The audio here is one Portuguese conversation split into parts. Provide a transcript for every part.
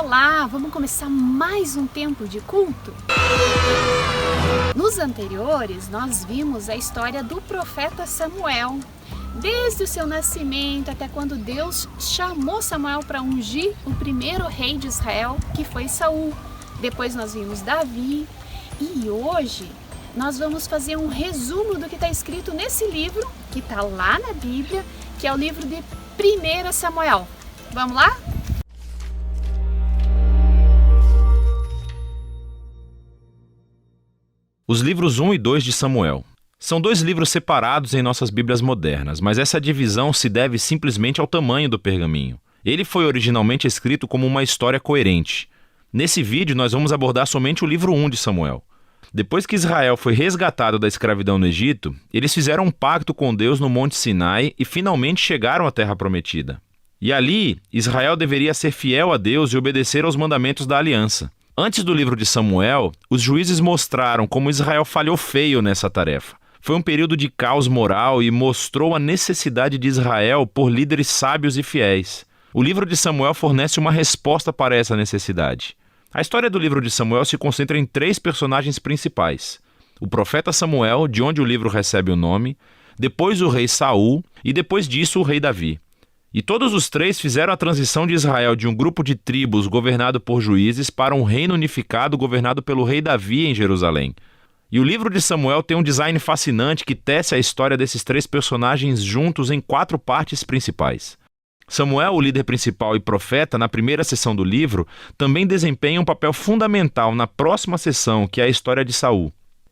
Olá, vamos começar mais um tempo de culto? Nos anteriores, nós vimos a história do profeta Samuel, desde o seu nascimento até quando Deus chamou Samuel para ungir o primeiro rei de Israel, que foi Saul. Depois nós vimos Davi e hoje nós vamos fazer um resumo do que está escrito nesse livro, que está lá na Bíblia, que é o livro de 1 Samuel. Vamos lá? Os livros 1 e 2 de Samuel. São dois livros separados em nossas Bíblias modernas, mas essa divisão se deve simplesmente ao tamanho do pergaminho. Ele foi originalmente escrito como uma história coerente. Nesse vídeo nós vamos abordar somente o livro 1 de Samuel. Depois que Israel foi resgatado da escravidão no Egito, eles fizeram um pacto com Deus no Monte Sinai e finalmente chegaram à Terra Prometida. E ali, Israel deveria ser fiel a Deus e obedecer aos mandamentos da aliança. Antes do livro de Samuel, os juízes mostraram como Israel falhou feio nessa tarefa. Foi um período de caos moral e mostrou a necessidade de Israel por líderes sábios e fiéis. O livro de Samuel fornece uma resposta para essa necessidade. A história do livro de Samuel se concentra em 3 personagens principais: o profeta Samuel, de onde o livro recebe o nome, depois o rei Saul e depois disso o rei Davi. E todos os 3 fizeram a transição de Israel de um grupo de tribos governado por juízes para um reino unificado governado pelo rei Davi em Jerusalém. E o livro de Samuel tem um design fascinante que tece a história desses 3 personagens juntos em 4 partes principais. Samuel, o líder principal e profeta, na primeira seção do livro, também desempenha um papel fundamental na próxima seção, que é a história de Saul.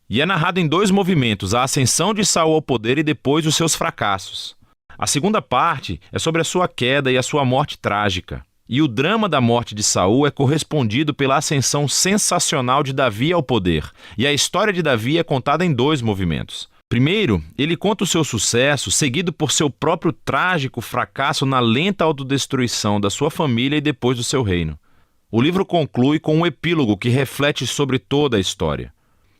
E é narrado em 2 movimentos, a ascensão de Saul ao poder e depois os seus fracassos. A segunda parte é sobre a sua queda e a sua morte trágica. E o drama da morte de Saul é correspondido pela ascensão sensacional de Davi ao poder. E a história de Davi é contada em 2 movimentos. Primeiro, ele conta o seu sucesso, seguido por seu próprio trágico fracasso na lenta autodestruição da sua família e depois do seu reino. O livro conclui com um epílogo que reflete sobre toda a história.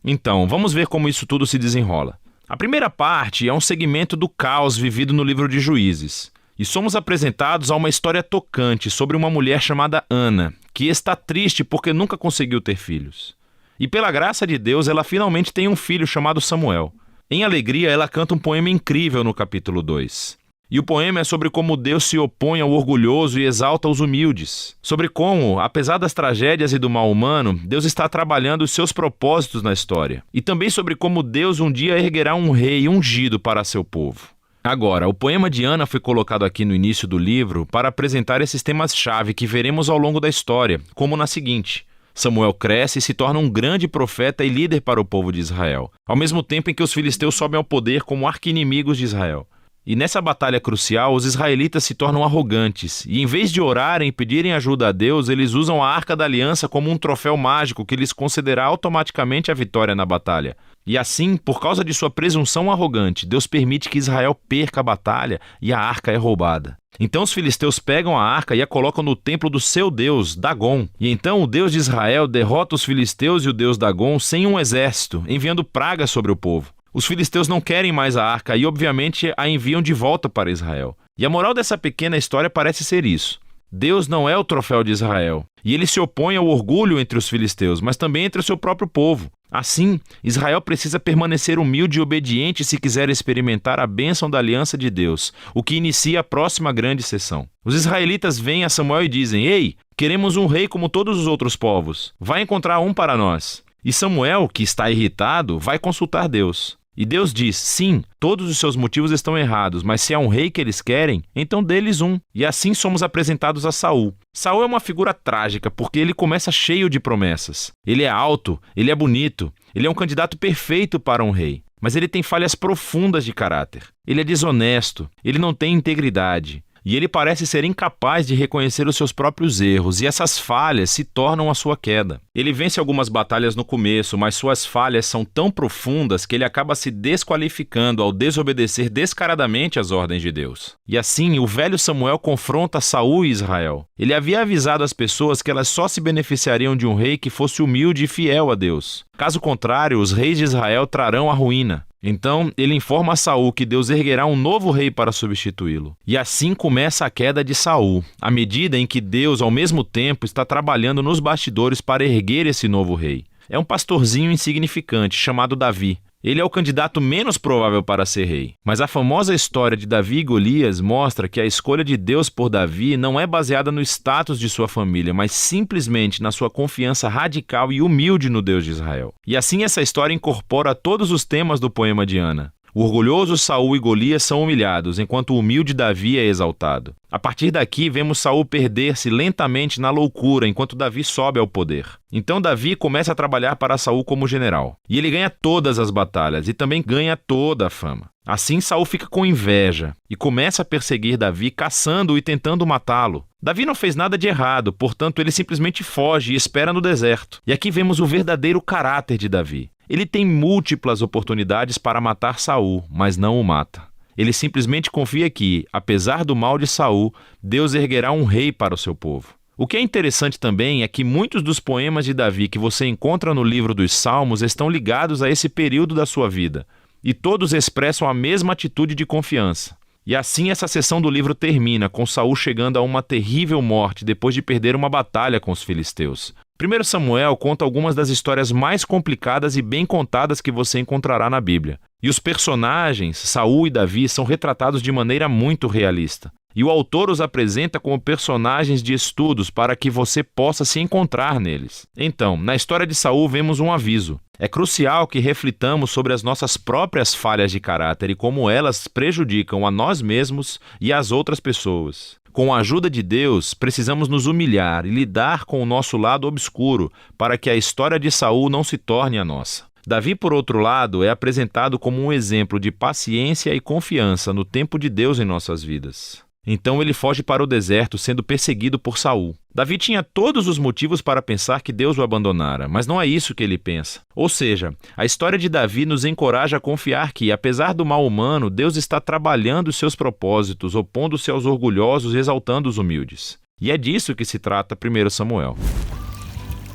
Então, vamos ver como isso tudo se desenrola. A primeira parte é um segmento do caos vivido no livro de Juízes. E somos apresentados a uma história tocante sobre uma mulher chamada Ana, que está triste porque nunca conseguiu ter filhos. E pela graça de Deus, ela finalmente tem um filho chamado Samuel. Em alegria, ela canta um poema incrível no capítulo 2. E o poema é sobre como Deus se opõe ao orgulhoso e exalta os humildes. Sobre como, apesar das tragédias e do mal humano, Deus está trabalhando os seus propósitos na história. E também sobre como Deus um dia erguerá um rei ungido para seu povo. Agora, o poema de Ana foi colocado aqui no início do livro para apresentar esses temas-chave que veremos ao longo da história, como na seguinte: Samuel cresce e se torna um grande profeta e líder para o povo de Israel, ao mesmo tempo em que os filisteus sobem ao poder como arqui-inimigos de Israel. E nessa batalha crucial, os israelitas se tornam arrogantes, e em vez de orarem e pedirem ajuda a Deus, eles usam a Arca da Aliança como um troféu mágico que lhes concederá automaticamente a vitória na batalha. E assim, por causa de sua presunção arrogante, Deus permite que Israel perca a batalha e a arca é roubada. Então os filisteus pegam a arca e a colocam no templo do seu deus, Dagon. E então o Deus de Israel derrota os filisteus e o deus Dagon sem um exército, enviando pragas sobre o povo. Os filisteus não querem mais a arca e, obviamente, a enviam de volta para Israel. E a moral dessa pequena história parece ser isso: Deus não é o troféu de Israel, e ele se opõe ao orgulho entre os filisteus, mas também entre o seu próprio povo. Assim, Israel precisa permanecer humilde e obediente se quiser experimentar a bênção da aliança de Deus, o que inicia a próxima grande sessão. Os israelitas vêm a Samuel e dizem: Ei, queremos um rei como todos os outros povos. Vai encontrar um para nós. E Samuel, que está irritado, vai consultar Deus. E Deus diz: sim, todos os seus motivos estão errados, mas se há um rei que eles querem, então dê-lhes um. E assim somos apresentados a Saul. Saul é uma figura trágica porque ele começa cheio de promessas. Ele é alto, ele é bonito, ele é um candidato perfeito para um rei. Mas ele tem falhas profundas de caráter. Ele é desonesto, ele não tem integridade. E ele parece ser incapaz de reconhecer os seus próprios erros, e essas falhas se tornam a sua queda. Ele vence algumas batalhas no começo, mas suas falhas são tão profundas que ele acaba se desqualificando ao desobedecer descaradamente às ordens de Deus. E assim, o velho Samuel confronta Saul e Israel. Ele havia avisado as pessoas que elas só se beneficiariam de um rei que fosse humilde e fiel a Deus. Caso contrário, os reis de Israel trarão a ruína. Então, ele informa a Saul que Deus erguerá um novo rei para substituí-lo. E assim começa a queda de Saul, à medida em que Deus, ao mesmo tempo, está trabalhando nos bastidores para erguer esse novo rei. É um pastorzinho insignificante chamado Davi. Ele é o candidato menos provável para ser rei. Mas a famosa história de Davi e Golias mostra que a escolha de Deus por Davi não é baseada no status de sua família, mas simplesmente na sua confiança radical e humilde no Deus de Israel. E assim essa história incorpora todos os temas do poema de Ana. O orgulhoso Saul e Golias são humilhados, enquanto o humilde Davi é exaltado. A partir daqui, vemos Saul perder-se lentamente na loucura, enquanto Davi sobe ao poder. Então Davi começa a trabalhar para Saul como general. E ele ganha todas as batalhas e também ganha toda a fama. Assim, Saul fica com inveja e começa a perseguir Davi, caçando-o e tentando matá-lo. Davi não fez nada de errado, portanto ele simplesmente foge e espera no deserto. E aqui vemos o verdadeiro caráter de Davi. Ele tem múltiplas oportunidades para matar Saul, mas não o mata. Ele simplesmente confia que, apesar do mal de Saul, Deus erguerá um rei para o seu povo. O que é interessante também é que muitos dos poemas de Davi que você encontra no livro dos Salmos estão ligados a esse período da sua vida, e todos expressam a mesma atitude de confiança. E assim essa seção do livro termina, com Saul chegando a uma terrível morte depois de perder uma batalha com os filisteus. 1 Samuel conta algumas das histórias mais complicadas e bem contadas que você encontrará na Bíblia. E os personagens, Saul e Davi, são retratados de maneira muito realista. E o autor os apresenta como personagens de estudos para que você possa se encontrar neles. Então, na história de Saul vemos um aviso. É crucial que reflitamos sobre as nossas próprias falhas de caráter e como elas prejudicam a nós mesmos e às outras pessoas. Com a ajuda de Deus, precisamos nos humilhar e lidar com o nosso lado obscuro para que a história de Saul não se torne a nossa. Davi, por outro lado, é apresentado como um exemplo de paciência e confiança no tempo de Deus em nossas vidas. Então ele foge para o deserto, sendo perseguido por Saul. Davi tinha todos os motivos para pensar que Deus o abandonara, mas não é isso que ele pensa. Ou seja, a história de Davi nos encoraja a confiar que, apesar do mal humano, Deus está trabalhando os seus propósitos, opondo-se aos orgulhosos e exaltando os humildes. E é disso que se trata 1 Samuel.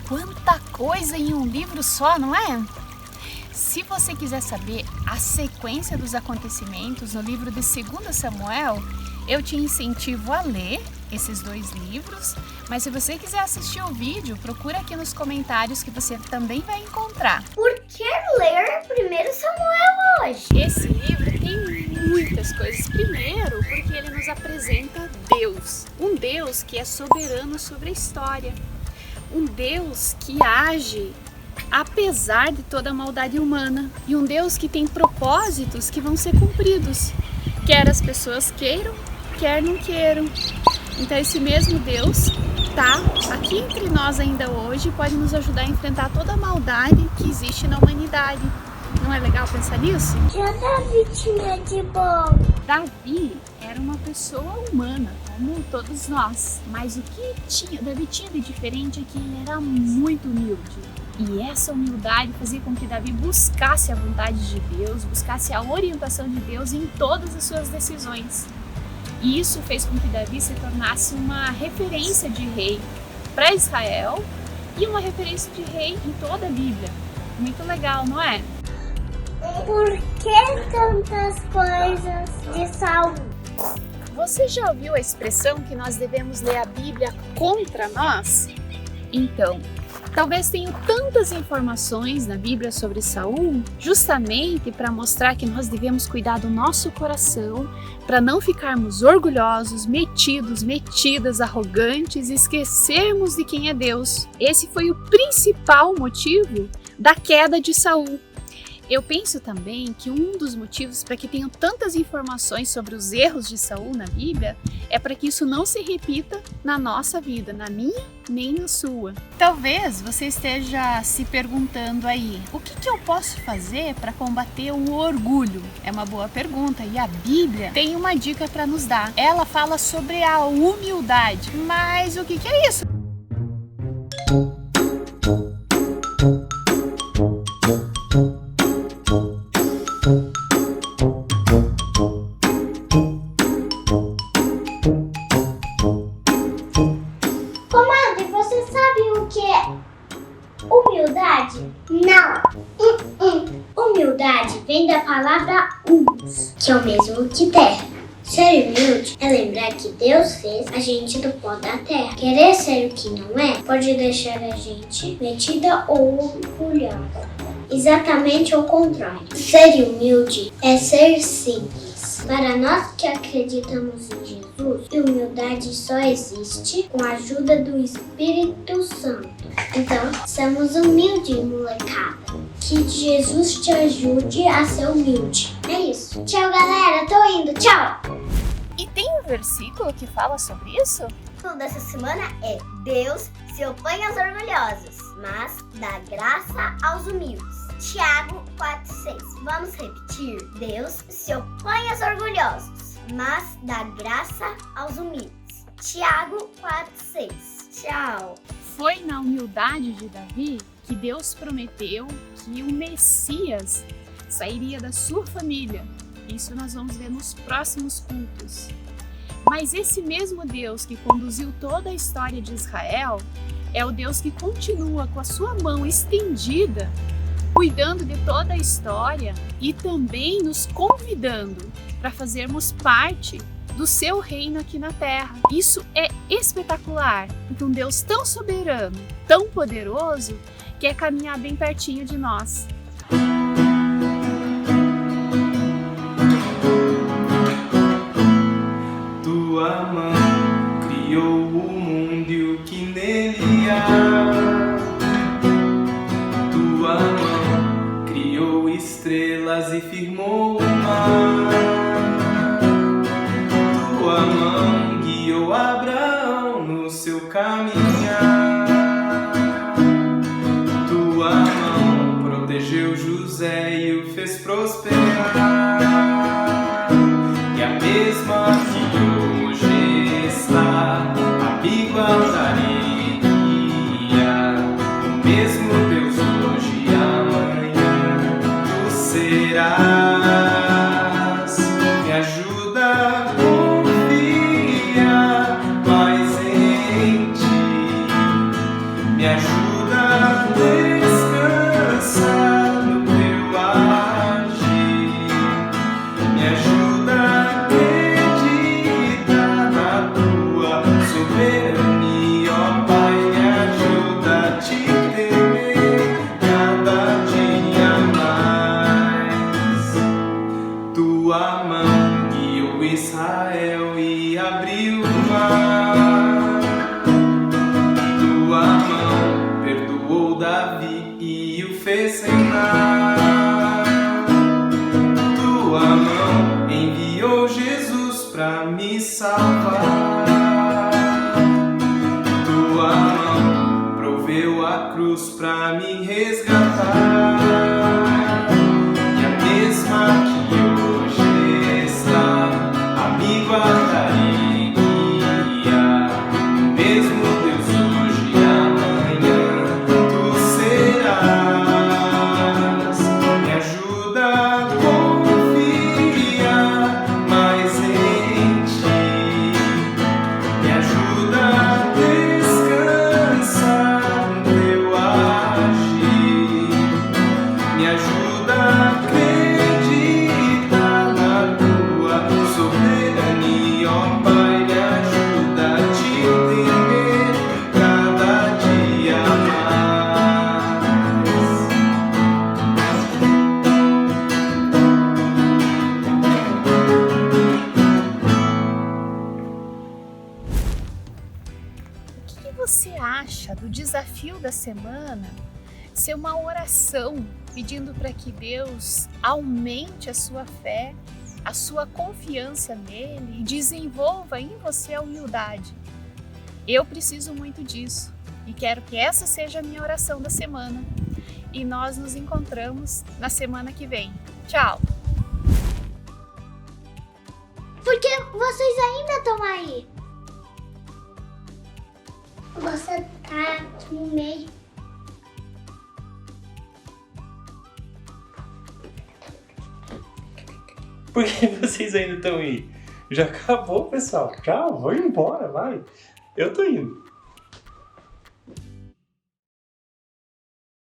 Quanta coisa em um livro só, não é? Se você quiser saber a sequência dos acontecimentos no livro de 2 Samuel, eu te incentivo a ler esses 2 livros, mas se você quiser assistir o vídeo, procura aqui nos comentários que você também vai encontrar. Por que ler 1 Samuel hoje? Esse livro tem muitas coisas. Primeiro, porque ele nos apresenta Deus, um Deus que é soberano sobre a história, um Deus que age apesar de toda a maldade humana e um Deus que tem propósitos que vão ser cumpridos, quer as pessoas queiram, quer não queiram. Então esse mesmo Deus está aqui entre nós ainda hoje e pode nos ajudar a enfrentar toda a maldade que existe na humanidade. Não é legal pensar nisso? O que Davi tinha de bom? Davi era uma pessoa humana, como todos nós, mas o que Davi tinha de diferente é que ele era muito humilde. E essa humildade fazia com que Davi buscasse a vontade de Deus, buscasse a orientação de Deus em todas as suas decisões. E isso fez com que Davi se tornasse uma referência de rei para Israel e uma referência de rei em toda a Bíblia. Muito legal, não é? Por que tantas coisas de Saul? Você já ouviu a expressão que nós devemos ler a Bíblia contra nós? Então, talvez tenham tantas informações na Bíblia sobre Saul, justamente para mostrar que nós devemos cuidar do nosso coração, para não ficarmos orgulhosos, metidas, arrogantes e esquecermos de quem é Deus. Esse foi o principal motivo da queda de Saul. Eu penso também que um dos motivos para que tenham tantas informações sobre os erros de Saul na Bíblia é para que isso não se repita na nossa vida, na minha nem na sua. Talvez você esteja se perguntando aí, o que eu posso fazer para combater o orgulho? É uma boa pergunta e a Bíblia tem uma dica para nos dar. Ela fala sobre a humildade, mas o que é isso? Comadre, você sabe o que é humildade? Não. Humildade Humildade vem da palavra humus, que é o mesmo que terra. Ser humilde é lembrar que Deus fez a gente do pó da terra. Querer ser o que não é pode deixar a gente metida ou orgulhosa. Exatamente o contrário. Ser humilde é ser simples. Para nós que acreditamos em Jesus, humildade só existe com a ajuda do Espírito Santo. Então, somos humildes, molecada. Que Jesus te ajude a ser humilde. É isso. Tchau, galera. Tô indo. Tchau. E tem um versículo que fala sobre isso? O título dessa semana é Deus se opõe aos orgulhosos, mas dá graça aos humildes. Tiago 4,6. Vamos repetir? Deus se opõe aos orgulhosos, mas dá graça aos humildes. Tiago 4,6. Tchau. Foi na humildade de Davi que Deus prometeu que o Messias sairia da sua família. Isso nós vamos ver nos próximos cultos. Mas esse mesmo Deus que conduziu toda a história de Israel é o Deus que continua com a sua mão estendida, cuidando de toda a história e também nos convidando para fazermos parte do seu reino aqui na terra. Isso é espetacular, porque um Deus tão soberano, tão poderoso, quer caminhar bem pertinho de nós. Tua mão criou o mundo e o que nele há. Tua mão criou estrelas e firmou o mar. Tua mão guiou Abraão no seu caminhar. Tua mão protegeu José e o fez prosperar. E a mesma que hoje está amigo altaria, o mesmo Deus hoje e amanhã tu serás. Me ajuda a confiar mais em ti, me ajuda a descansar no teu agir, me ajuda a acreditar na tua soberania, ó Pai, me ajuda a te temer cada dia mais. Tua mão guiou Israel e abriu o mar. Tua mão perdoou Davi e o fez reinar. Tua mão enviou Jesus pra me salvar. Tua mão proveu a cruz pra me resgatar. E a mesma que hoje está amigo altaria, o mesmo Deus hoje e amanhã tu serás. Me ajuda a confiar mais em ti, me ajuda a descansar no teu agir, me ajuda a acreditar na tua soberania, ó Pai, me ajuda a te temer cada dia mais. O que você acha do desafio da semana ser uma oração pedindo para que Deus aumente a sua fé, a sua confiança nele e desenvolva em você a humildade? Eu preciso muito disso e quero que essa seja a minha oração da semana. E nós nos encontramos na semana que vem. Tchau! Por que vocês ainda estão aí? Você tá aqui no meio. Por que vocês ainda estão aí? Já acabou, pessoal. Tchau, vou embora, vai. Eu tô indo.